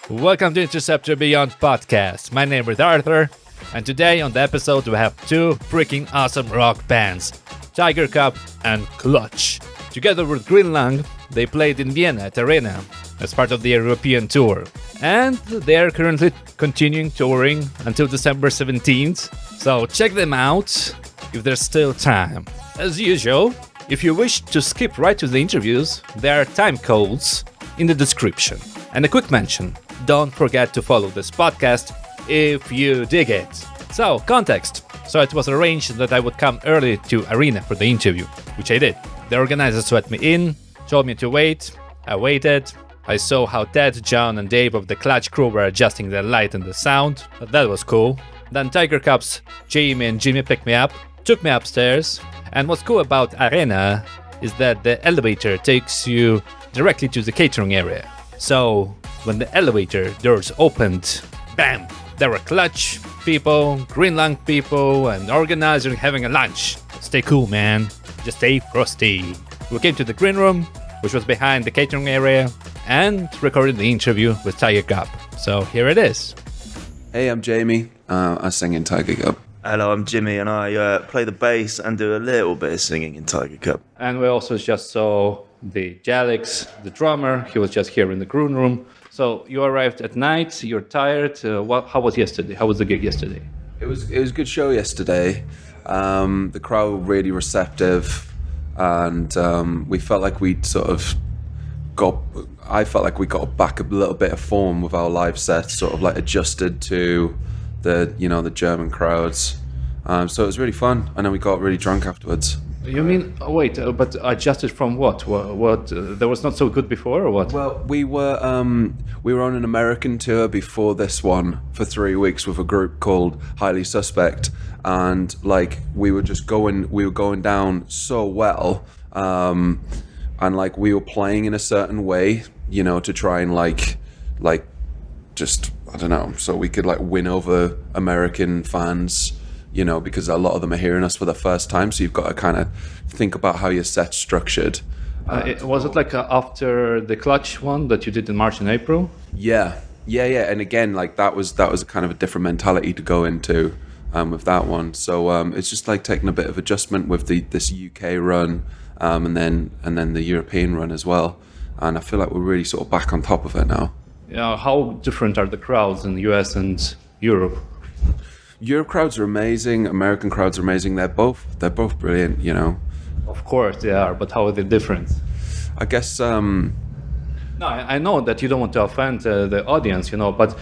Welcome to Interceptor Beyond Podcast. My name is Arthur, and today on the episode we have two freaking awesome rock bands, Tigercub and Clutch. Together with Green Lung, they played in Vienna at Arena as part of the European tour. And they are currently continuing touring until December 17th, so check them out if there's still time. As usual, if you wish to skip right to the interviews, there are time codes in the description. And a quick mention, don't forget to follow this podcast if you dig it. So, context. So it was arranged that I would come early to Arena for the interview, which I did. The organizers let me in, told me to wait. I waited. I saw how Ted, John and Dave of the Clutch crew were adjusting the light and the sound. That was cool. Then Tigercub's Jimi and Jimi picked me up, took me upstairs. And what's cool about Arena is that the elevator takes you directly to the catering area. So when the elevator doors opened, bam! There were Clutch people, Green Lung people, and organizers having a lunch. Stay cool, man. Just stay frosty. We came to the green room, which was behind the catering area, and recorded the interview with Tigercub. So here it is. Hey, I'm Jamie. I sing in Tigercub. Hello, I'm Jimmy, and I play the bass and do a little bit of singing in Tigercub. And we also just saw the Jalix, the drummer. He was just here in the green room. So you arrived at night. You're tired. How was yesterday? How was the gig yesterday? It was a good show yesterday. The crowd were really receptive, and we felt like we'd I felt like we got back a little bit of form with our live set, sort of like adjusted to the German crowds. So it was really fun, and then we got really drunk afterwards. You mean, but adjusted from what? What there was not so good before, or what? Well, we were on an American tour before this one for 3 weeks with a group called Highly Suspect, and like we were going down so well, and like we were playing in a certain way, to try and like just, I don't know, so we could like win over American fans, because a lot of them are hearing us for the first time. So you've got to kind of think about how your set's structured. Was it like after the Clutch one that you did in March and April? Yeah. And again, like that was kind of a different mentality to go into with that one. So it's just like taking a bit of adjustment with this UK run, and then the European run as well. And I feel like we're really sort of back on top of it now. Yeah, how different are the crowds in the US and Europe? Europe crowds are amazing. American crowds are amazing. They're both brilliant. Of course they are, but how are they different? I guess. No, I know that you don't want to offend the audience, but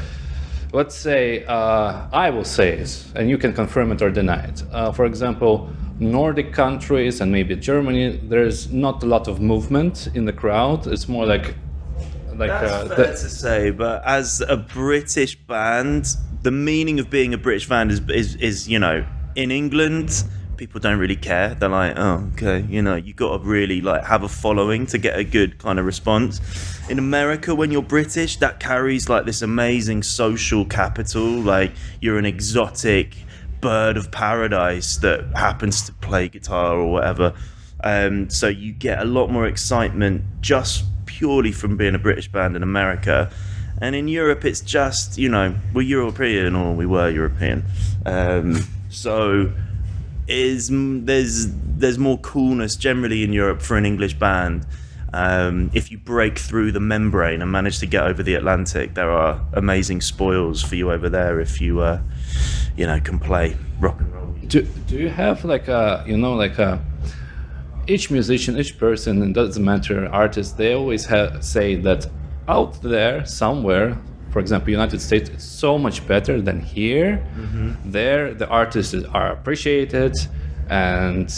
let's say I will say it, and you can confirm it or deny it. For example, Nordic countries and maybe Germany, there's not a lot of movement in the crowd. It's more like. That's fair to say, but as a British band, the meaning of being a British band is in England, people don't really care. They're like, oh, okay, you got to really like have a following to get a good kind of response. In America, when you're British, that carries like this amazing social capital. Like you're an exotic bird of paradise that happens to play guitar or whatever. So you get a lot more excitement just purely from being a British band in America. And in Europe, it's just, we're European, or we were European. So there's more coolness generally in Europe for an English band. If you break through the membrane and manage to get over the Atlantic, there are amazing spoils for you over there if you, can play rock and roll. Do you have each musician, each person, it doesn't matter, artist, they always say that out there somewhere, for example, United States, it's so much better than here. Mm-hmm. There, the artists are appreciated, and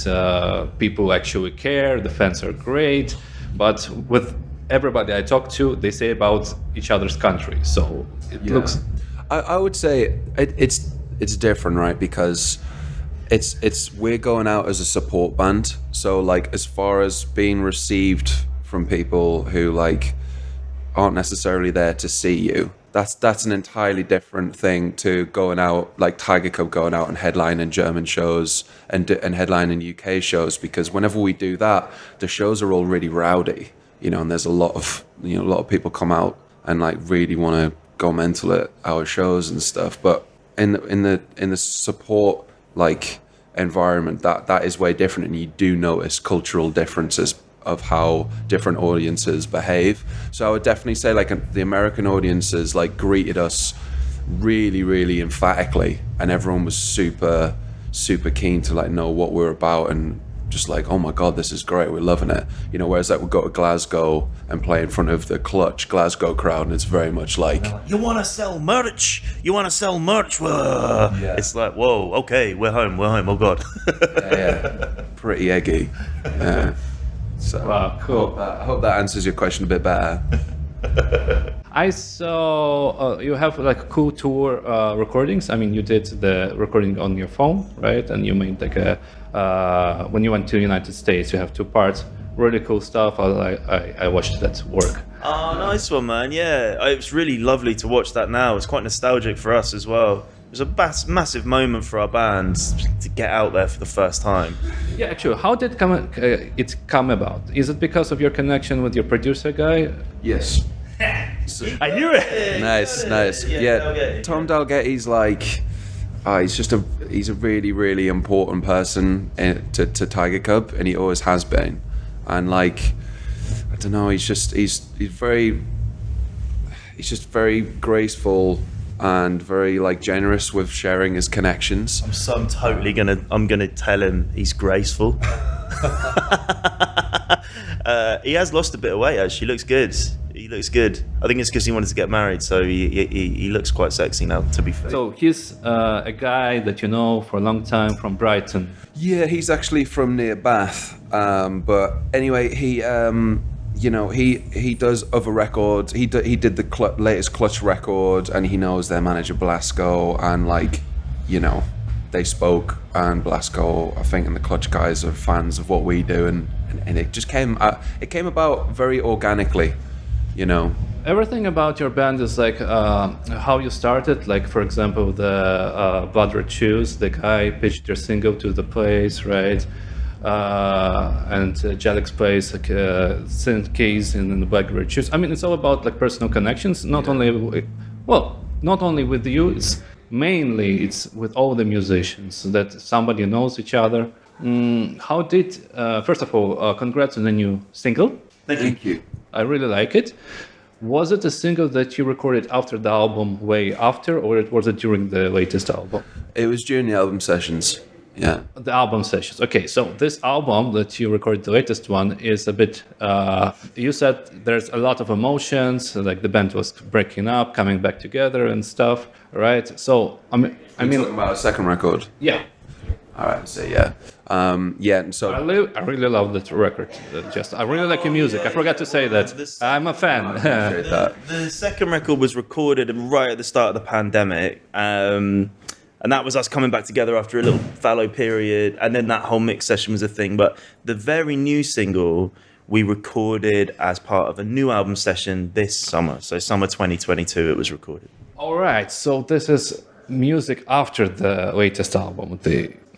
people actually care, the fans are great, but with everybody I talk to, they say about each other's country, so it looks... I would say it's different, right, because we're going out as a support band, so like as far as being received from people who like aren't necessarily there to see you, that's an entirely different thing to going out, like Tigercub going out and headlining German shows and headlining UK shows, because whenever we do that, the shows are all really rowdy, and there's a lot of people come out and like really want to go mental at our shows and stuff. But in the support like environment, that is way different, and you do notice cultural differences of how different audiences behave. So I would definitely say like the American audiences like greeted us really, really emphatically, and everyone was super keen to like know what we're about and just like, oh my god, this is great, we're loving it, you know. Whereas like we go to Glasgow and play in front of the Clutch Glasgow crowd, and it's very much like, you want to sell merch? Whoa. Yeah. It's like, whoa, okay, we're home, oh god. yeah, pretty eggy. Yeah. So Wow, cool. I hope that answers your question a bit better. I saw you have like cool tour recordings. I mean, you did the recording on your phone, right? And you made like a when you went to the United States, you have 2 parts. Really cool stuff. I watched that work. Oh, nice one, man. Yeah, it's really lovely to watch that now. It's quite nostalgic for us as well. It was a massive moment for our band to get out there for the first time. Yeah, actually, how did it come about? Is it because of your connection with your producer guy? Yes. I knew it. Nice. Yeah, Tom Dalgetty's like, he's a really, really important person to Tigercub, and he always has been. And like, I don't know, he's just very graceful and very like generous with sharing his connections. I'm totally gonna tell him he's graceful. He has lost a bit of weight actually. He looks good. I think it's because he wanted to get married, so he looks quite sexy now, to be fair. So he's a guy that you know for a long time from Brighton. Yeah, he's actually from near Bath. But anyway, he does other records. He did the latest Clutch record, and he knows their manager Blasco, and like, you know, they spoke, and Blasco, I think, and the Clutch guys are fans of what we do, and it just came about very organically, you know. Everything about your band is like how you started. Like, for example, the Blood Red Shoes, the guy pitched their single to the place, right? And Jalix plays like synth keys in the Blood Red Shoes. I mean, it's all about like personal connections. Not only with you. It's mainly with all the musicians that somebody knows each other. How did first of all, congrats on the new single. Thank you. I really like it. Was it a single that you recorded after the album, way after, or was it during the latest album? It was during the album sessions. Yeah. The album sessions. Okay, so this album that you recorded, the latest one, is a bit. You said there's a lot of emotions, like the band was breaking up, coming back together, and stuff, right? So I mean, talking about a second record. Yeah. All right. So yeah. And so I really love that record. I really like your music. I forgot to say that. I'm a fan. appreciate that. The second record was recorded right at the start of the pandemic, and that was us coming back together after a little fallow period, and then that whole mix session was a thing. But the very new single we recorded as part of a new album session this summer. So summer 2022 it was recorded. All right, so this is music after the latest album.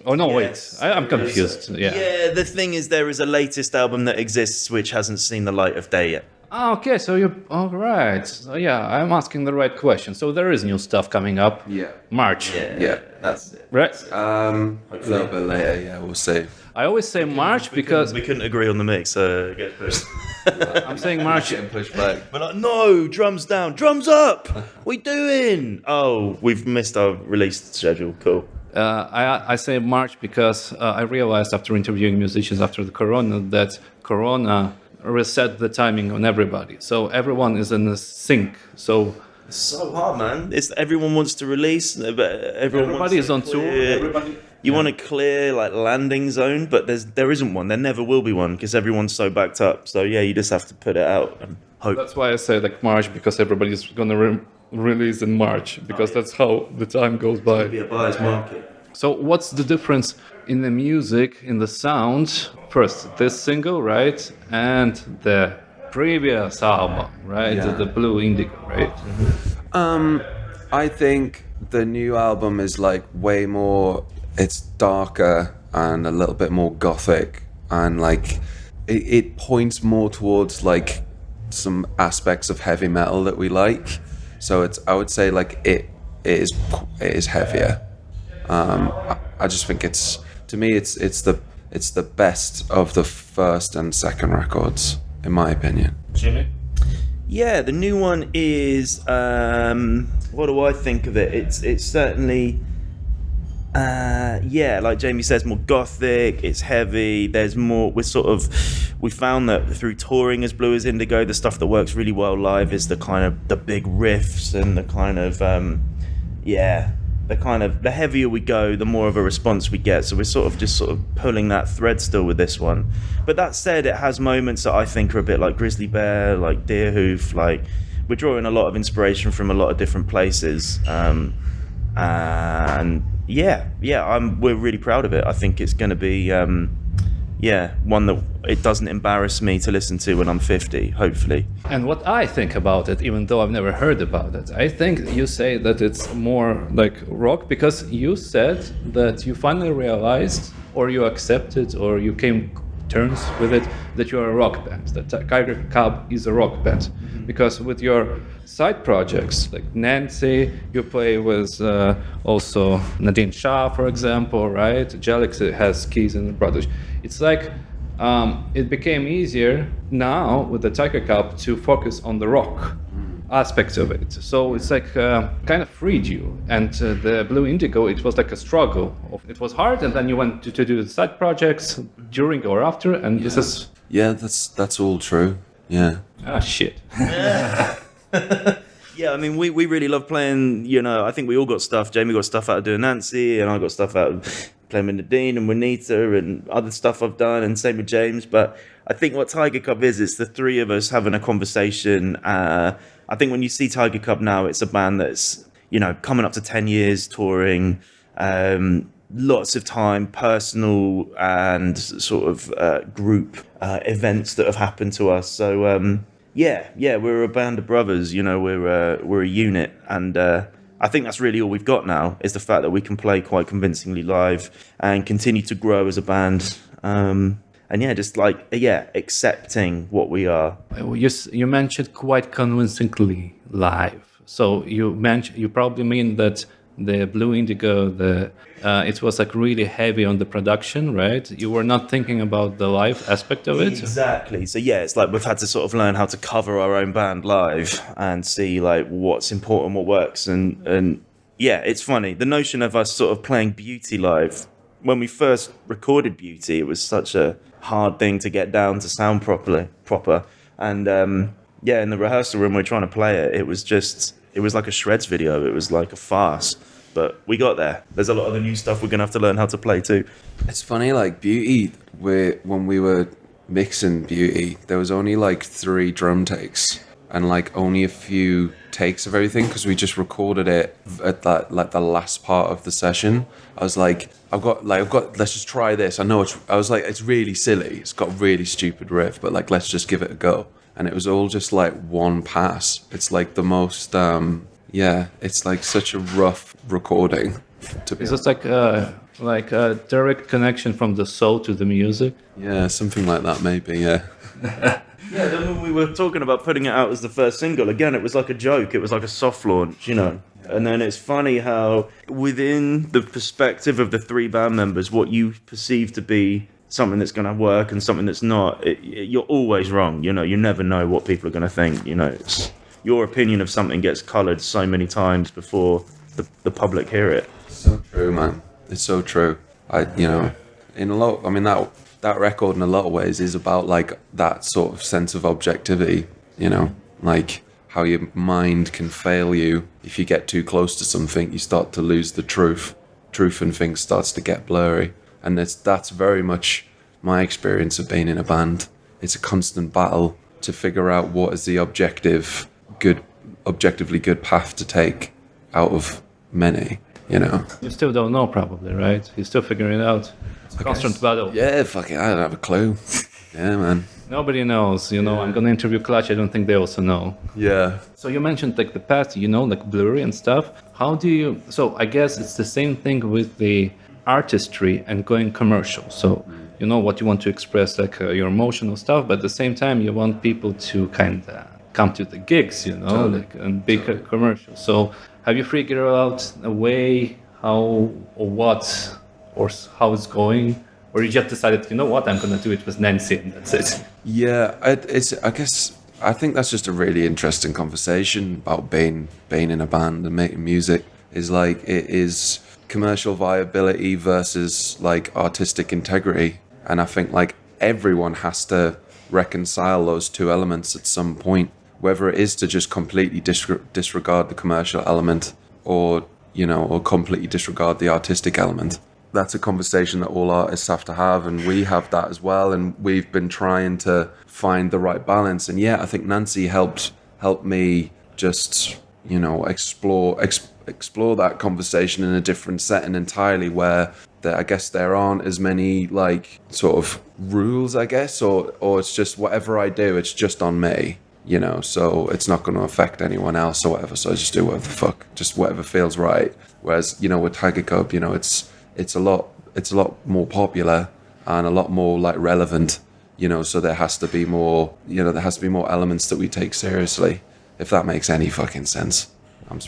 I'm confused. Yeah, the thing is, there is a latest album that exists which hasn't seen the light of day yet. Ah, okay, so you're all right. So yeah, I'm asking the right question. So there is new stuff coming up. Yeah. March. Yeah, that's it. Right. A little bit later. Yeah, we'll see. I always say March because we couldn't agree on the mix, so get pushed. I'm saying March. Getting pushed back. We're like, no, drums down, drums up. We doing? Oh, we've missed our release schedule. Cool. I say March because I realized after interviewing musicians after the Corona that Corona reset the timing on everybody. So everyone is in a sync. So it's so hard, man. Everyone wants to release, but everybody is on tour. You want to clear like landing zone, but there isn't one. There never will be one because everyone's so backed up. So yeah, you just have to put it out and hope. That's why I say like March, because everybody's gonna release in March, because that's how the time goes by. It'll be a buyer's market. So what's the difference in the music, in the sound? First, this single, right, and the previous album, right, Yeah. the Blue Indigo, right? I think the new album is like way more. It's darker and a little bit more gothic, and like it points more towards like some aspects of heavy metal that we like. So I would say like it is heavier. I just think to me it's the best of the first and second records, in my opinion. Jimi? Yeah, the new one is, what do I think of it? It's certainly, like Jamie says, more gothic, it's heavy, there's more, we found that through touring as Blue as Indigo, the stuff that works really well live is the kind of, the big riffs and the kind of, the heavier we go, the more of a response we get. So we're sort of pulling that thread still with this one. But that said, it has moments that I think are a bit like Grizzly Bear, like Deerhoof, like we're drawing a lot of inspiration from a lot of different places. And we're really proud of it. I think it's going to be, one that it doesn't embarrass me to listen to when I'm 50, hopefully. And what I think about it, even though I've never heard about it, I think you say that it's more like rock because you said that you finally realized, or you accepted, or you came terms with it, that you're a rock band, that Tigercub is a rock band. Because with your side projects, like Nancy, you play with also Nadine Shah, for example, right? Jelix has keys and brothers. It's like it became easier now with the Tigercub to focus on the rock aspects of it. So it's like kind of freed you. And the Blue Indigo, it was like a struggle. It was hard, and then you went to do side projects during or after, and this is... Yeah, that's all true. Yeah. Ah, shit. Yeah, I mean, we really love playing, I think we all got stuff. Jamie got stuff out of doing Nancy, and I got stuff out of playing with Nadine and Juanita and other stuff I've done, and same with James. But I think what Tigercub is, it's the three of us having a conversation. I think when you see Tigercub now, it's a band that's, coming up to 10 years touring, lots of time, personal and sort of group events that have happened to us. So, we're a band of brothers, we're a unit. And I think that's really all we've got now, is the fact that we can play quite convincingly live and continue to grow as a band. Accepting what we are. You mentioned quite convincingly live. So you probably mean that the Blue Indigo, it was like really heavy on the production, right? You were not thinking about the live aspect of it? Exactly. So it's like we've had to sort of learn how to cover our own band live and see like what's important, what works. And it's funny. The notion of us sort of playing Beauty live, when we first recorded Beauty, it was such a hard thing to get down to sound proper. And in the rehearsal room, we're trying to play it. It was like a Shreds video. It was like a farce. But we got there. There's a lot of the new stuff we're going to have to learn how to play too. It's funny, like Beauty, when we were mixing Beauty, there was only like 3 drum takes and like only a few takes of everything because we just recorded it at that, like the last part of the session. I was like, I've got, let's just try this. It's really silly. It's got a really stupid riff, but like, let's just give it a go. And it was all just like one pass. It's like the most, it's like such a rough recording. Is this like a direct connection from the soul to the music? Yeah, something like that maybe, yeah. Yeah, then when we were talking about putting it out as the first single, again, it was like a joke. It was like a soft launch, And then it's funny how within the perspective of the 3 band members, what you perceive to be something that's going to work and something that's not, you're always wrong. You never know what people are going to think. Your opinion of something gets coloured so many times before the public hear it. So true, man. It's so true. That record in a lot of ways is about like that sort of sense of objectivity, like how your mind can fail you. If you get too close to something, you start to lose the truth and things starts to get blurry. And that's very much my experience of being in a band. It's a constant battle to figure out what is the objectively good path to take out of many, You still don't know probably, right? You're still figuring it out. It's a constant battle. Yeah, fucking, I don't have a clue. Yeah, man. Nobody knows, I'm going to interview Clutch, I don't think they also know. Yeah. So you mentioned like the past, like Blurry and stuff. So I guess it's the same thing with the artistry and going commercial. So what you want to express, like your emotional stuff, but at the same time you want people to kind of come to the gigs, like and big commercials. So have you figured out a way how or what or how it's going, or you just decided, you know what, I'm gonna do it with Nancy and that's it? Yeah, I think that's just a really interesting conversation about being in a band and making music. Is like it is commercial viability versus like artistic integrity, and I think like everyone has to reconcile those two elements at some point, whether it is to just completely disregard the commercial element or completely disregard the artistic element. That's a conversation that all artists have to have, and we have that as well, and we've been trying to find the right balance. And yeah, I think Nancy helped me just explore that conversation in a different setting entirely, where I guess there aren't as many like sort of rules, I guess, or it's just whatever I do, it's just on me, so it's not going to affect anyone else or whatever, so I just do whatever the fuck, just whatever feels right. Whereas with Tigercub, it's a lot more popular and a lot more like relevant, so there has to be more elements that we take seriously, if that makes any fucking sense.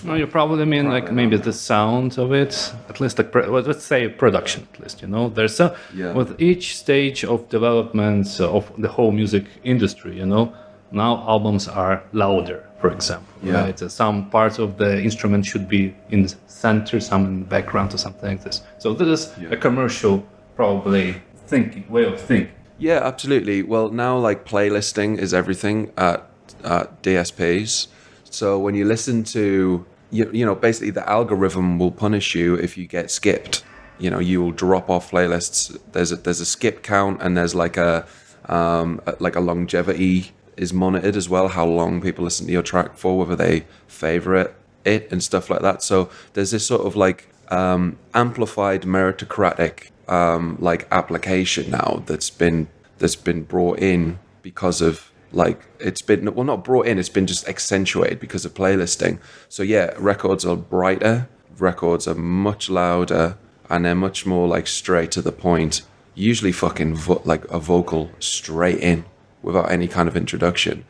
No, you probably mean like maybe the sound of it, at least like let's say production, at least, there's with each stage of development of the whole music industry, now albums are louder, for example, right? Some parts of the instrument should be in the center, some in the background or something like this. So this is a commercial probably way of thinking. Yeah, absolutely. Well, now like playlisting is everything at DSPs. So when you listen to, basically the algorithm will punish you if you get skipped. You will drop off playlists. There's a skip count, and there's like a longevity is monitored as well, how long people listen to your track for, whether they favorite it and stuff like that. So there's this sort of like amplified meritocratic like application now that's been brought in because of like it's been not brought in, it's been just accentuated because of playlisting. So yeah, records are brighter, records are much louder, and they're much more like straight to the point, usually fucking like a vocal straight in without any kind of introduction,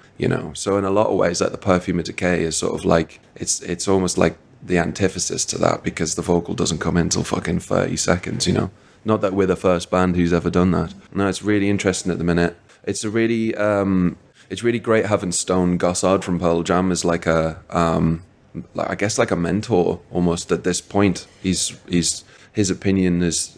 so in a lot of ways like the Perfume of Decay is sort of like it's almost like the antithesis to that, because the vocal doesn't come in till fucking 30 seconds, not that we're the first band who's ever done that. No, it's really interesting at the minute. It's really great having Stone Gossard from Pearl Jam as like a I guess like a mentor almost at this point. His opinion is,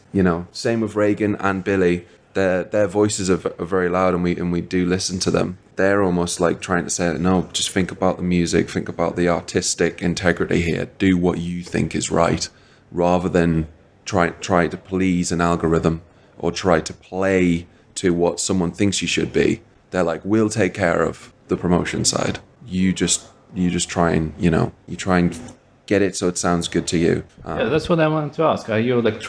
same with Regan and Billy. Their voices are very loud, and we do listen to them. They're almost like trying to say, no, just think about the music, think about the artistic integrity here. Do what you think is right, rather than try to please an algorithm or try to play to what someone thinks you should be. They're like, we'll take care of the promotion side. You just try and you try and get it so it sounds good to you. Yeah, that's what I wanted to ask. Are you like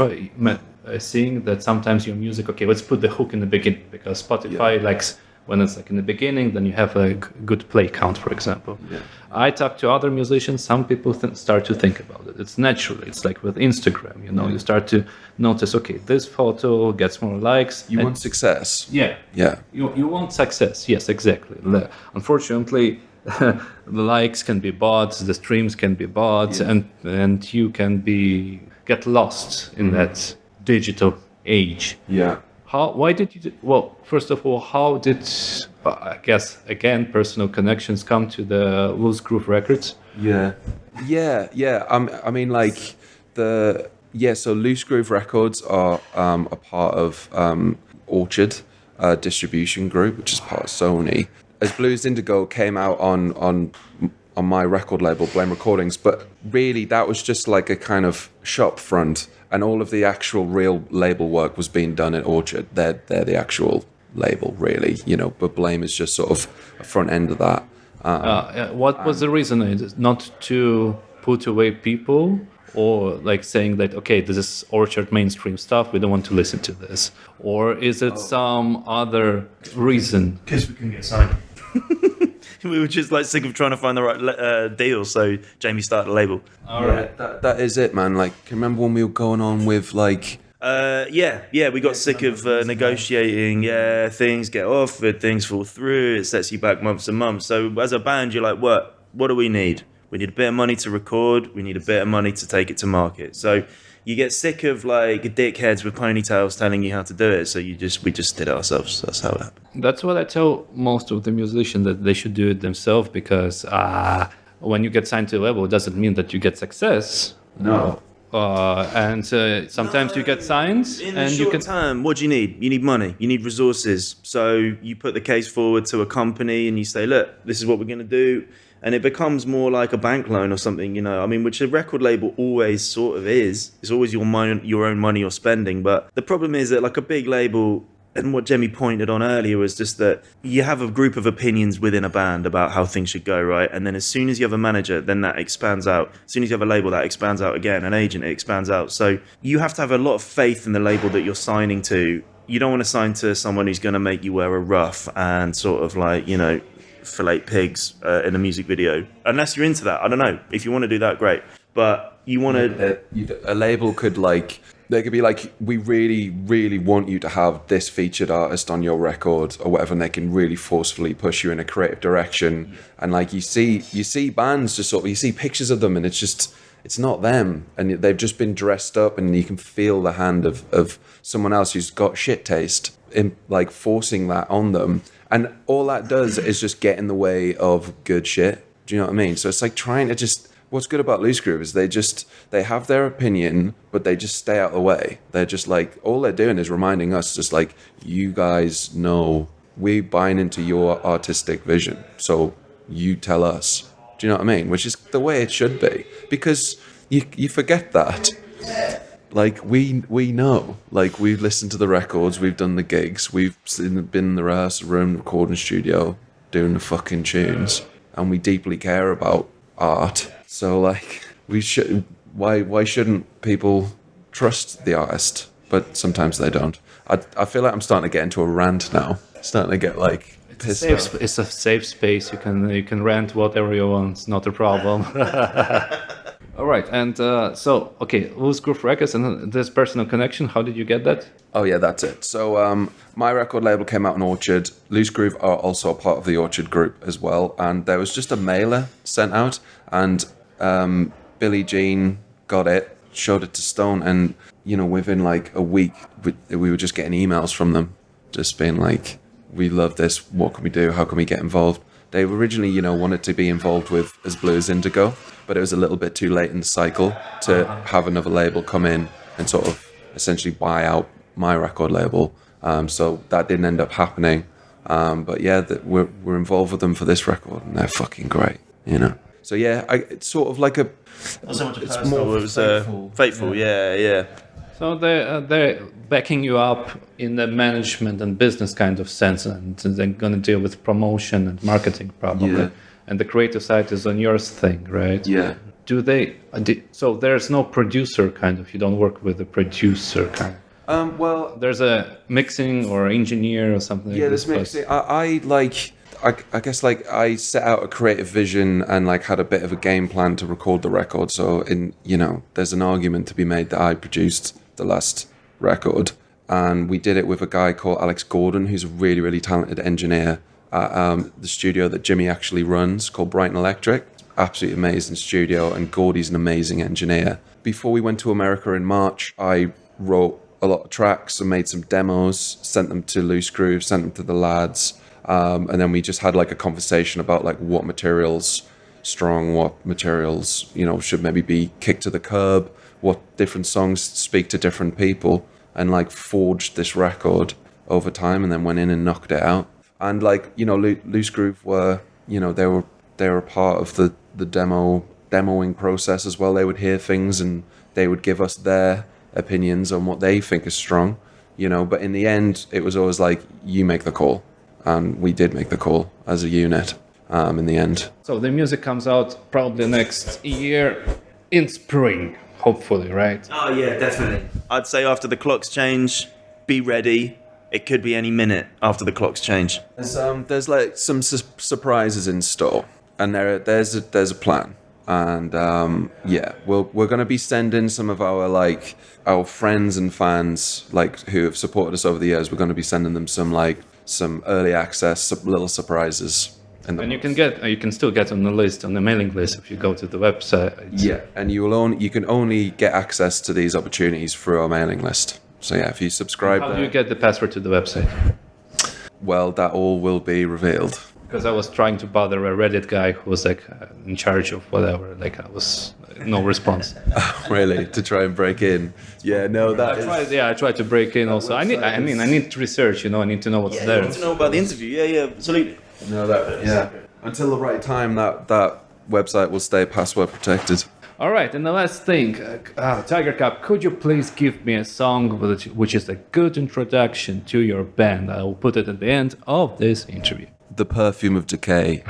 seeing that sometimes your music, okay, let's put the hook in the beginning, because Spotify likes when it's like in the beginning, then you have a good play count, for example. Yeah. I talk to other musicians, some people start to think about it. It's naturally, it's like with Instagram, you start to notice, okay, this photo gets more likes. You want success. Yeah. Yeah. You want success, yes, exactly. Unfortunately, the likes can be bought, the streams can be bought, and you can get lost in that digital age. Yeah. Why did you? Well, first of all, how did I guess again personal connections come to the Loosegroove Records? Yeah. I mean, like so Loosegroove Records are a part of Orchard distribution group, which is part of Sony. As Blues Indigo came out on my record label, Blame Recordings, but really that was just like a kind of shop front, and all of the actual real label work was being done at Orchard. They're the actual label, really, but Blame is just sort of a front end of that. What was the reason? Not to put away people, or like saying that, okay, this is Orchard mainstream stuff, we don't want to listen to this? Or is it some other reason? Because we can get signed. We were just like sick of trying to find the right deal, so Jamie started a label. All right, that is it, man. Like, can you remember when we were going on with like Yeah, we got sick of negotiating. Yeah, things get offered, things fall through. It sets you back months and months. So as a band, you're like, what do we need? We need a bit of money to record. We need a bit of money to take it to market. So you get sick of like dickheads with ponytails telling you how to do it. So we just did it ourselves. That's how it happened. That's what I tell most of the musicians, that they should do it themselves, because when you get signed to a label, it doesn't mean that you get success. No. And sometimes you get signed, In and the you short can. term, what do you need? You need money. You need resources. So you put the case forward to a company and you say, look, this is what we're going to do. And it becomes more like a bank loan or something, you know. I mean, which a record label always sort of is. It's always your own money you're spending. But the problem is that like a big label, and what Jimi pointed on earlier was just that you have a group of opinions within a band about how things should go, right? And then as soon as you have a manager, then that expands out. As soon as you have a label, that expands out again. An agent, it expands out. So you have to have a lot of faith in the label that you're signing to. You don't want to sign to someone who's going to make you wear a ruff and sort of like, you know, fillet pigs in a music video. Unless you're into that. I don't know. If you want to do that, great. But you want to... A label could like, they could be like, we really, really want you to have this featured artist on your record or whatever, and they can really forcefully push you in a creative direction. And like you see bands just sort of, you see pictures of them and it's not them, and they've just been dressed up, and you can feel the hand of someone else who's got shit taste in like forcing that on them. And all that does is just get in the way of good shit. Do you know what I mean? So it's like trying to just... What's good about Loosegroove is they have their opinion, but they just stay out of the way. They're just like, all they're doing is reminding us, just like, you guys know we're buying into your artistic vision. So you tell us. Do you know what I mean? Which is the way it should be. Because you forget that. Like, we know. Like, we've listened to the records, we've done the gigs, we've been in the rehearsal room, recording studio, doing the fucking tunes, and we deeply care about art. So, like, why shouldn't people trust the artist? But sometimes they don't. I feel like I'm starting to get into a rant now. Starting to get, like, pissed off. It's a safe space. You can rant whatever you want. It's not a problem. All right, and Loosegroove Records and this personal connection. How did you get that? Oh yeah, that's it. So my record label came out in Orchard. Loosegroove are also a part of the Orchard group as well, and there was just a mailer sent out, and Billie Jean got it, showed it to Stone, and you know, within like a week, we were just getting emails from them, just being like, "We love this. What can we do? How can we get involved?" They originally, you know, wanted to be involved with As Blue as Indigo, but it was a little bit too late in the cycle to have another label come in and sort of essentially buy out my record label. So that didn't end up happening. But yeah, we're involved with them for this record, and they're fucking great, you know. So yeah, it's sort of like it's more fateful. Yeah. So they're backing you up in the management and business kind of sense, and they're going to deal with promotion and marketing probably. Yeah. And the creative side is on your thing, right? Yeah. So there's no producer kind of, you don't work with a producer kind of. Well, there's a mixing or engineer or something. Yeah, there's mixing. I guess like I set out a creative vision and like had a bit of a game plan to record the record. So there's an argument to be made that I produced the last record, and we did it with a guy called Alex Gordon, who's a really, really talented engineer at the studio that Jimi actually runs, called Brighton Electric. Absolutely amazing studio, and Gordy's an amazing engineer. Before we went to America in March, I wrote a lot of tracks and made some demos, sent them to Loosegroove, sent them to the lads, and then we just had like a conversation about like what materials strong, what materials should maybe be kicked to the curb, what different songs speak to different people, and like forged this record over time, and then went in and knocked it out. And like Loosegroove were they were a part of the demoing process as well. They would hear things and they would give us their opinions on what they think is strong, but in the end it was always like, you make the call, and we did make the call as a unit in the end. So the music comes out probably next year in spring, hopefully, right? Oh yeah, definitely. I'd say after the clocks change, be ready. It could be any minute after the clocks change. There's like some surprises in store, and there's a plan. And yeah, we're going to be sending some of our friends and fans who have supported us over the years. We're going to be sending them some early access, some little surprises. And you can still get on the mailing list if you go to the website. Yeah, and you can only get access to these opportunities through our mailing list. So yeah, if you subscribe, how do you get the password to the website? Well, that all will be revealed. Because I was trying to bother a Reddit guy who was in charge of whatever. I was no response. Really, to try and break in? Yeah, no, I tried to break in also. I need to research. I need to know what's there. You want to know about the interview? Yeah, absolutely. No, until the right time, that website will stay password protected. All right, and the last thing, Tigercub, could you please give me a song which is a good introduction to your band? I will put it at the end of this interview. The Perfume of Decay.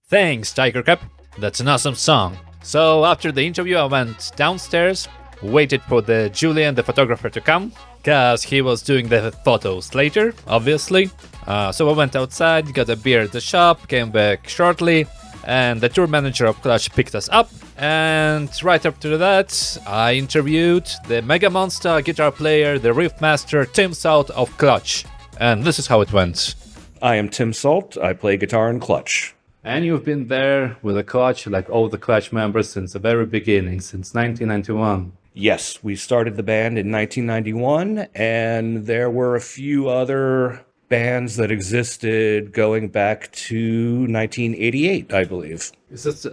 Thanks, Tigercub. That's an awesome song. So after the interview, I went downstairs, waited for the Julian, the photographer, to come, because he was doing the photos later, obviously. So I went outside, got a beer at the shop, came back shortly, and the tour manager of Clutch picked us up And right after that, I interviewed the Mega Monster guitar player, the riff master Tim Sult of Clutch. And this is how it went. I am Tim Sult. I play guitar in Clutch. And you've been there with the Clutch, like all the Clutch members, since the very beginning, since 1991. Yes, we started the band in 1991, and there were a few other bands that existed going back to 1988, I believe. Is this,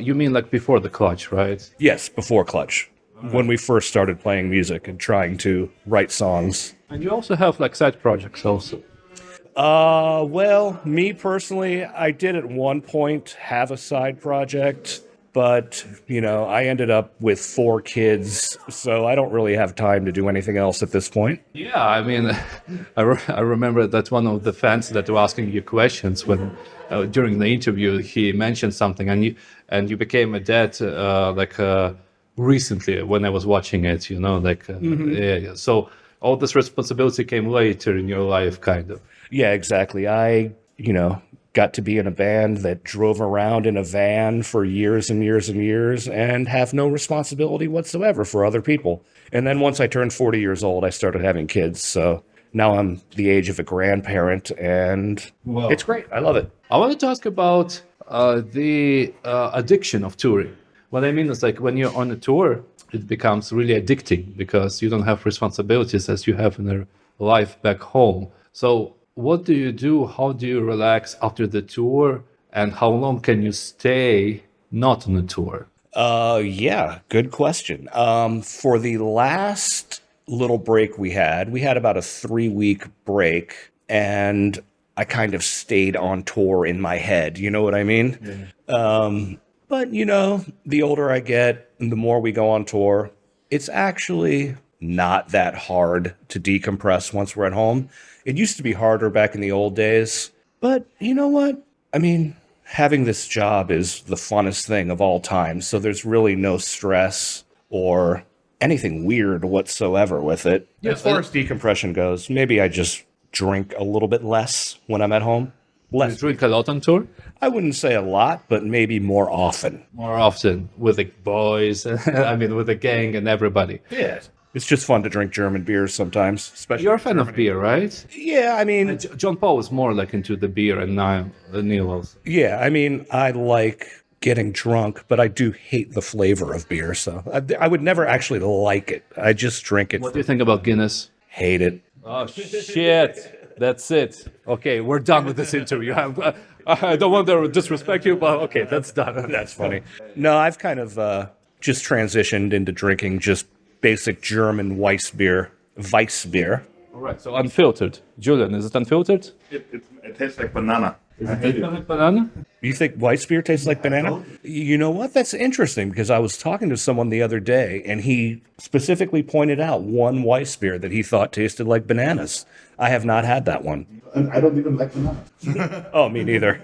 you mean like before the Clutch, right? Yes, before Clutch, when we first started playing music and trying to write songs. And you also have like side projects also. Well, me personally, I did at one point have a side project, but, you know, I ended up with 4 kids, so I don't really have time to do anything else at this point. Yeah, I mean, I remember that one of the fans that were asking you questions when during the interview he mentioned something, and you became a dad recently when I was watching it, you know, like yeah. So all this responsibility came later in your life, kind of. Yeah, exactly. I, got to be in a band that drove around in a van for years and years and years and have no responsibility whatsoever for other people. And then once I turned 40 years old, I started having kids. So now I'm the age of a grandparent, and it's great. I love it. I wanted to ask about the addiction of touring. What I mean is, like, when you're on a tour, it becomes really addicting because you don't have responsibilities as you have in a life back home. So what do you do? How do you relax after the tour? And how long can you stay not on a tour? Yeah, good question. For the last little break we had about a 3-week break, and I kind of stayed on tour in my head. You know what I mean? Yeah. But, the older I get, the more we go on tour, it's actually not that hard to decompress once we're at home. It used to be harder back in the old days, but you know what? I mean, having this job is the funnest thing of all time, so there's really no stress or anything weird whatsoever with it. Yeah, as far as decompression goes, maybe I just drink a little bit less when I'm at home. You drink a lot on tour? I wouldn't say a lot, but maybe more often. More often, with the boys, with the gang and everybody. Yeah. It's just fun to drink German beers sometimes. Especially You're a fan of beer, right? Yeah, John Paul is more like into the beer, and Neil also. Yeah, I like getting drunk, but I do hate the flavor of beer, so I would never actually like it. I just drink it. What do you think about Guinness? Hate it. Oh, shit. That's it. Okay, we're done with this interview. I don't want to disrespect you, but okay, that's done. That's funny. No, I've kind of just transitioned into drinking just basic German Weissbier. All right, so unfiltered. Julian, is it unfiltered? It tastes like banana. Is it tastes like banana? You think Weissbier tastes like banana? You know what? That's interesting, because I was talking to someone the other day, and he specifically pointed out one Weissbier that he thought tasted like bananas. I have not had that one. And I don't even like banana. Oh, me neither.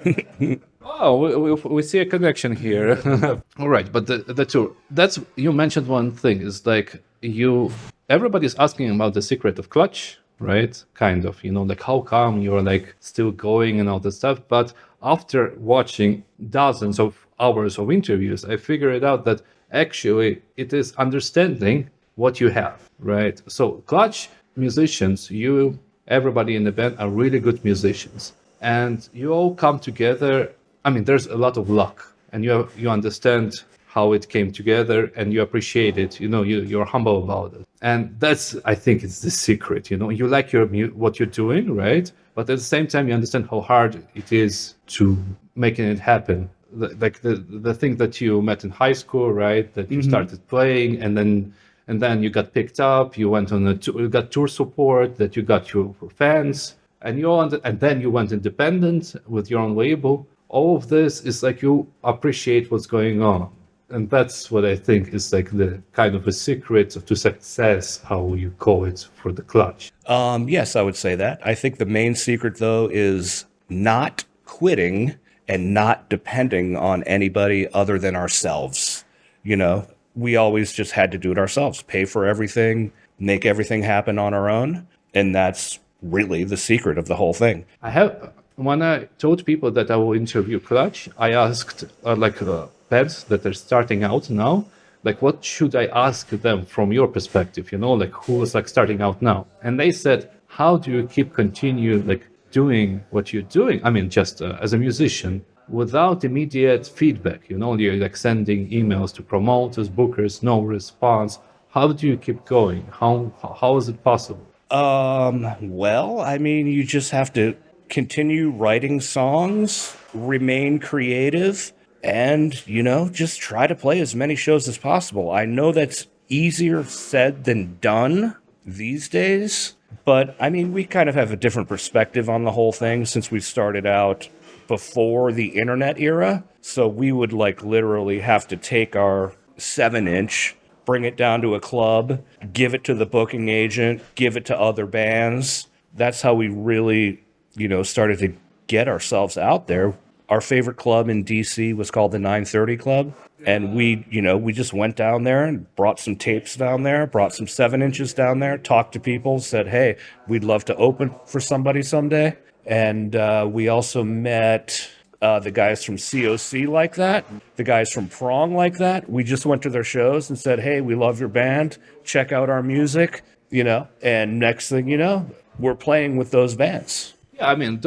Oh, we see a connection here. All right, but the tour, you mentioned one thing, is like everybody's asking about the secret of Clutch, right? Kind of, like how come you're like still going and all this stuff. But after watching dozens of hours of interviews, I figured out that actually it is understanding what you have, right? So Clutch musicians, everybody in the band are really good musicians, and you all come together. There's a lot of luck, and you understand how it came together, and you appreciate it. You're humble about it, and that's, I think, it's the secret. You like what you're doing, right? But at the same time, you understand how hard it is to making it happen. Like the thing that you met in high school, right? That you started playing, and then you got picked up. You went on you got tour support. That you got your fans, and then you went independent with your own label. All of this is like you appreciate what's going on. And that's what I think is like the kind of a secret to success, how you call it, for the Clutch. Yes, I would say that. I think the main secret, though, is not quitting and not depending on anybody other than ourselves. We always just had to do it ourselves, pay for everything, make everything happen on our own. And that's really the secret of the whole thing. When I told people that I will interview Clutch, I asked bands that are starting out now, like what should I ask them from your perspective, like who is like starting out now? And they said, how do you continue like doing what you're doing? I mean, just as a musician without immediate feedback, you're like sending emails to promoters, bookers, no response. How do you keep going? How is it possible? Well, I mean, you just have to continue writing songs, remain creative, and, just try to play as many shows as possible. I know that's easier said than done these days, but I mean, we kind of have a different perspective on the whole thing since we started out before the internet era. So we would like literally have to take our 7-inch, bring it down to a club, give it to the booking agent, give it to other bands. That's how we really, started to get ourselves out there. Our favorite club in DC was called the 930 Club. And we just went down there and brought some tapes down there, brought some 7-inches down there, talked to people, said, hey, we'd love to open for somebody someday. And we also met the guys from COC like that, the guys from Prong like that. We just went to their shows and said, hey, we love your band. Check out our music, and next thing you know, we're playing with those bands. Yeah, I mean,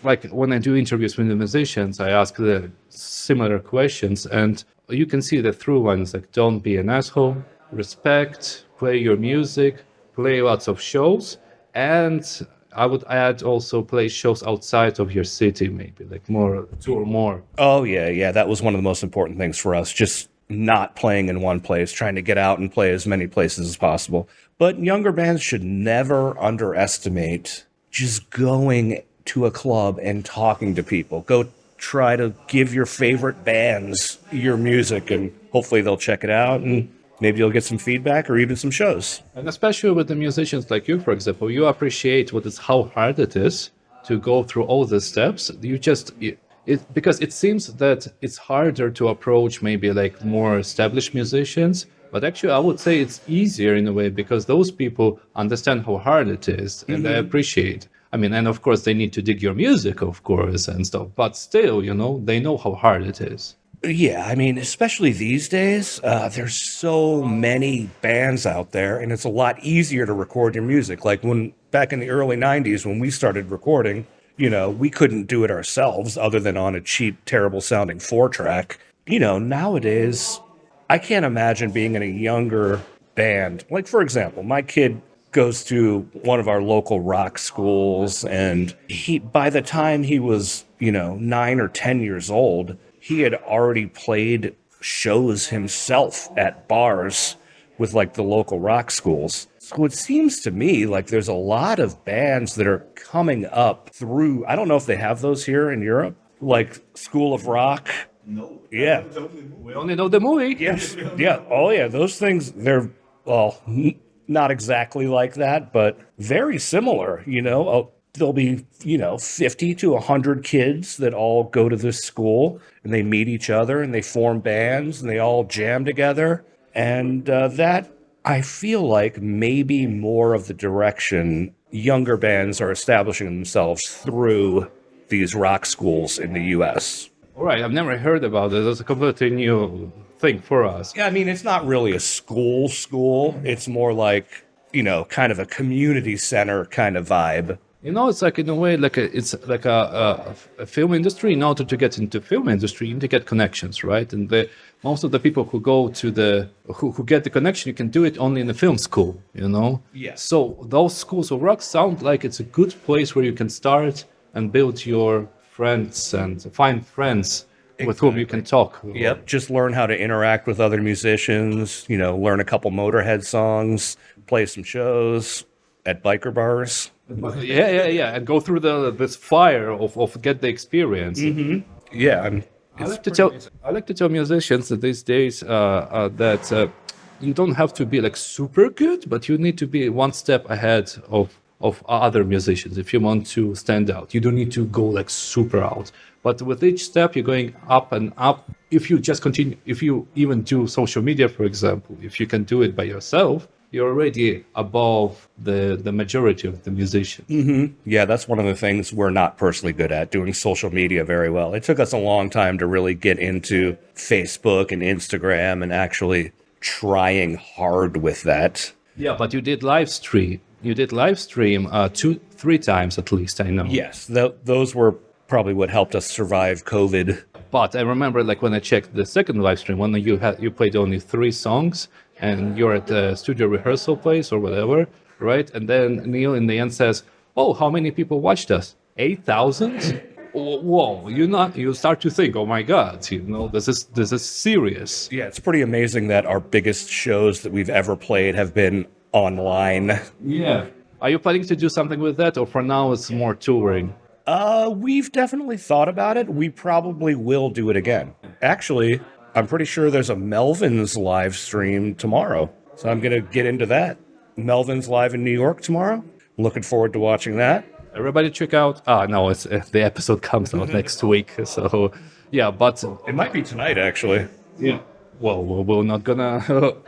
like when I do interviews with the musicians, I ask the similar questions, and you can see the through ones, like don't be an asshole, respect, play your music, play lots of shows, and I would add also play shows outside of your city, maybe like tour more. Oh yeah, that was one of the most important things for us, just not playing in one place, trying to get out and play as many places as possible. But younger bands should never underestimate just going to a club and talking to people. Go try to give your favorite bands your music, and hopefully they'll check it out, and maybe you'll get some feedback or even some shows. And especially with the musicians like you, for example, you appreciate how hard it is to go through all the steps. Because it seems that it's harder to approach maybe like more established musicians, but actually I would say it's easier in a way because those people understand how hard it is and they appreciate. I mean, and of course they need to dig your music, of course, and stuff, but still, they know how hard it is. Yeah, I mean, especially these days, there's so many bands out there, and it's a lot easier to record your music. Like back in the early 90s when we started recording, we couldn't do it ourselves other than on a cheap, terrible sounding 4-track. Nowadays, I can't imagine being in a younger band. Like, for example, my kid goes to one of our local rock schools, and by the time he was, 9 or 10 years old, he had already played shows himself at bars with like the local rock schools. So it seems to me like there's a lot of bands that are coming up through, I don't know if they have those here in Europe, like School of Rock. No. Yeah. We only know the movie. Yes. Yeah. Oh yeah. Those things, they're, not exactly like that, but very similar, There'll be, 50 to 100 kids that all go to this school, and they meet each other, and they form bands, and they all jam together. And that, I feel like, maybe more of the direction younger bands are establishing themselves through these rock schools in the U.S. All right, I've never heard about it. It's a completely new thing for us. Yeah, I mean, it's not really a school. It's more like, kind of a community center kind of vibe. It's like in a way, it's like a film industry. In order to get into film industry, you need to get connections, right? And most of the people who go to who get the connection, you can do it only in the film school, Yes. So those schools of rock sound like it's a good place where you can start and build your friends and find friends with whom you can talk. Yep. Just learn how to interact with other musicians, learn a couple Motorhead songs, play some shows at biker bars. Yeah, and go through this fire of get the experience. Mm-hmm. Yeah, I like to tell musicians that these days that you don't have to be like super good, but you need to be one step ahead of other musicians if you want to stand out. You don't need to go like super out, but with each step you're going up and up. If you just continue, if you even do social media, for example, if you can do it by yourself, you're already above the majority of the musicians. Yeah, that's one of the things we're not personally good at, doing social media very well. It took us a long time to really get into Facebook and Instagram and actually trying hard with that. Yeah, but you did live stream. You did live stream 2-3 times at least, I know. Yes, those were probably what helped us survive COVID. But I remember, like, when I checked the second live stream, when you played only 3 songs, and you're at the studio rehearsal place or whatever, right? And then Neil in the end says, "Oh, how many people watched us? 8,000? Whoa! You start to think, oh my God, this is serious." Yeah, it's pretty amazing that our biggest shows that we've ever played have been online. Yeah. Are you planning to do something with that, or for now it's more touring? We've definitely thought about it. We probably will do it again. Actually, I'm pretty sure there's a Melvin's live stream tomorrow. So I'm going to get into that. Melvin's live in New York tomorrow. Looking forward to watching that. Everybody check out. No, it's the episode comes out next week. So, yeah, but It might be tonight, actually. yeah. Well, we're not gonna.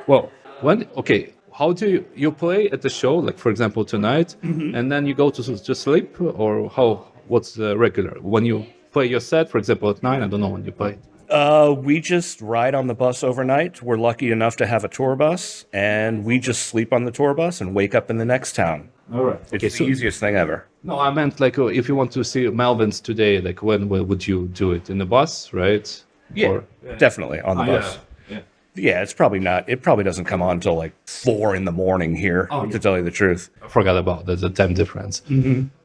Well, when? Okay. How do you play at the show? Like, for example, tonight, and then you go to sleep, or how? What's the regular? When you play your set, for example, at 9, I don't know when you play. We just ride on the bus overnight. We're lucky enough to have a tour bus, and we just sleep on the tour bus and wake up in the next town. All right. It's the easiest thing ever. No, I meant like if you want to see Melvin's today, like when would you do it? In the bus, right? Yeah, definitely on the bus. Yeah. Yeah, it's probably not. It probably doesn't come on until like 4 in the morning here, to tell you the truth. I forgot about the time difference.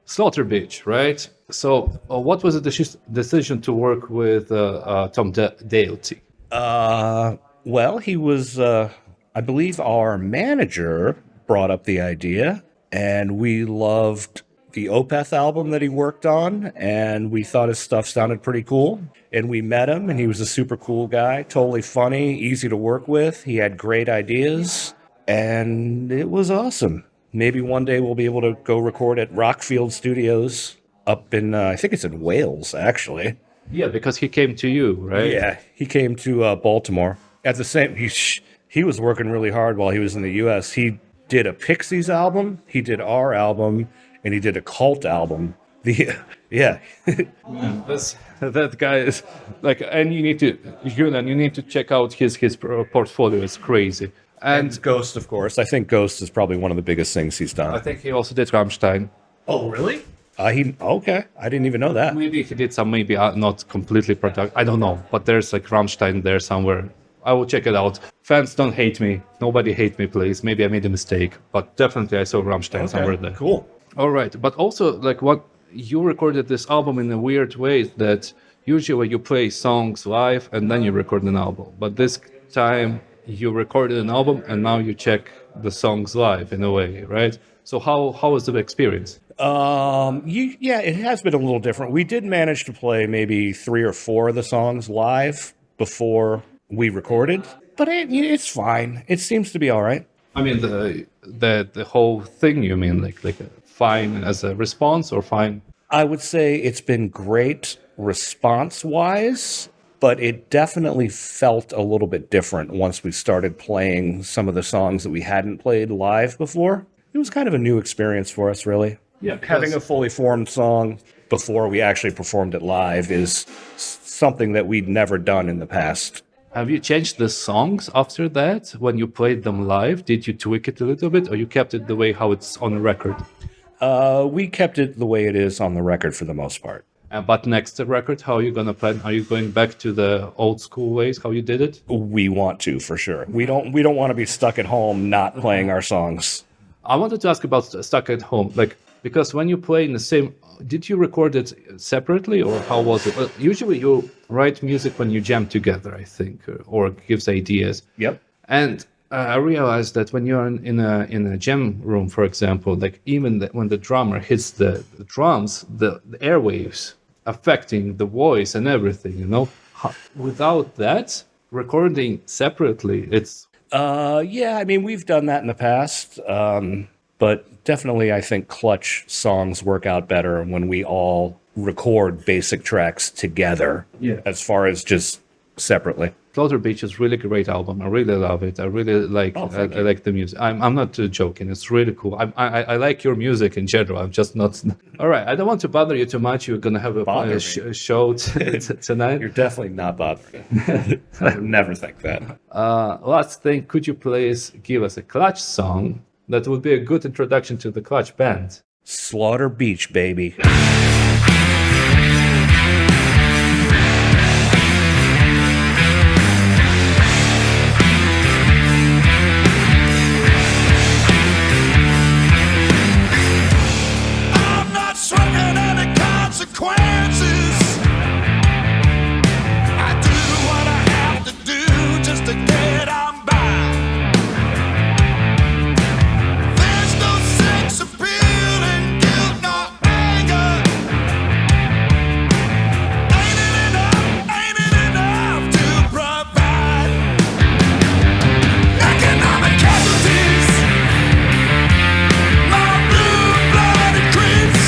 Slaughter Beach, right? So, what was the decision to work with Tom Dailty? Well, he was, I believe our manager brought up the idea, and we loved the Opeth album that he worked on, and we thought his stuff sounded pretty cool. And we met him, and he was a super cool guy, totally funny, easy to work with. He had great ideas, and it was awesome. Maybe one day we'll be able to go record at Rockfield Studios up in, I think it's in Wales, actually. Yeah, because he came to you, right? Yeah, he came to Baltimore. At the same, he was working really hard while he was in the U.S. He did a Pixies album, he did our album, and he did a Cult album. Yeah. That guy is like, and you need to check out his portfolio. It's crazy. And Ghost, of course. I think Ghost is probably one of the biggest things he's done. I think he also did Rammstein. Oh, really? Okay. I didn't even know that. Maybe he did some, maybe not completely product. I don't know, but there's like Rammstein there somewhere. I will check it out. Fans, don't hate me. Nobody hate me, please. Maybe I made a mistake, but definitely I saw Rammstein somewhere there. Cool. All right, but also like what you recorded this album in a weird way that usually you play songs live and then you record an album, but this time you recorded an album and now you check the songs live in a way, right? So how was the experience? Yeah, it has been a little different. We did manage to play maybe 3 or 4 of the songs live before we recorded, but it's fine. It seems to be all right. I mean, the whole thing. You mean like fine as a response or fine? I would say it's been great response-wise, but it definitely felt a little bit different once we started playing some of the songs that we hadn't played live before. It was kind of a new experience for us, really. Yeah, Having a fully formed song before we actually performed it live is something that we'd never done in the past. Have you changed the songs after that when you played them live? Did you tweak it a little bit, or you kept it the way how it's on the record? We kept it the way it is on the record for the most part. But next record, how are you gonna plan? Are you going back to the old school ways, how you did it? We want to, for sure. We don't want to be stuck at home not playing our songs. I wanted to ask about Stuck at Home, because when you play in the same, did you record it separately or how was it? Well, usually you write music when you jam together, I think, or gives ideas. Yep. And I realized that when you're in a jam room, for example, like even when the drummer hits the drums, the airwaves affecting the voice and everything, without that, recording separately, it's... Yeah, I mean, we've done that in the past, but definitely I think Clutch songs work out better when we all record basic tracks together, as far as just separately. Slaughter Beach is really great album. I really love it. I really like I like the music. I'm not joking. It's really cool. I like your music in general. I'm just not. All right. I don't want to bother you too much. You're gonna have a show tonight. You're definitely not bothering. I would never think that. Last thing, could you please give us a Clutch song that would be a good introduction to the Clutch band? Slaughter Beach, baby. Swinging any consequences. I do what I have to do just to get on by. There's no sex appeal and guilt nor anger. Ain't it enough to provide economic casualties? My blue-blooded creeps.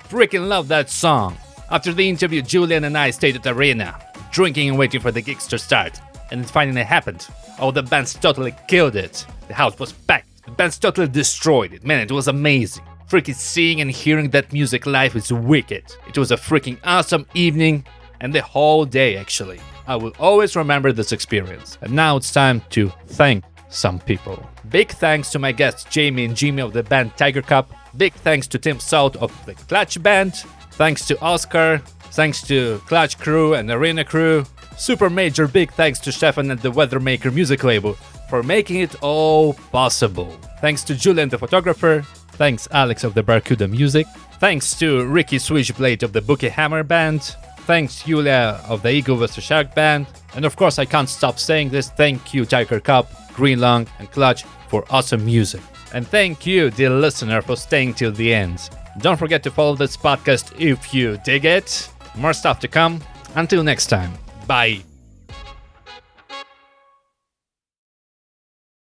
Freaking love that song. After the interview, Julian and I stayed at the arena, drinking and waiting for the gigs to start. And it finally happened. Oh, the bands totally killed it. The house was packed. The bands totally destroyed it. Man, it was amazing. Freaking seeing and hearing that music live is wicked. It was a freaking awesome evening and the whole day actually. I will always remember this experience. And now it's time to thank some people. Big thanks to my guests Jamie and Jimi of the band Tigercub. Big thanks to Tim Sult of the Clutch band. Thanks to Oscar. Thanks to Clutch crew and Arena crew. Super major big thanks to Stefan and the Weathermaker music label for making it all possible. Thanks to Julian the photographer. Thanks Alex of the Barracuda music. Thanks to Ricky Switchblade of the Bookie Hammer band. Thanks Julia of the Eagle vs Shark band. And of course I can't stop saying this, thank you Tigercub Green Lung, and Clutch for awesome music. And thank you, dear listener, for staying till the end. Don't forget to follow this podcast if you dig it. More stuff to come. Until next time. Bye.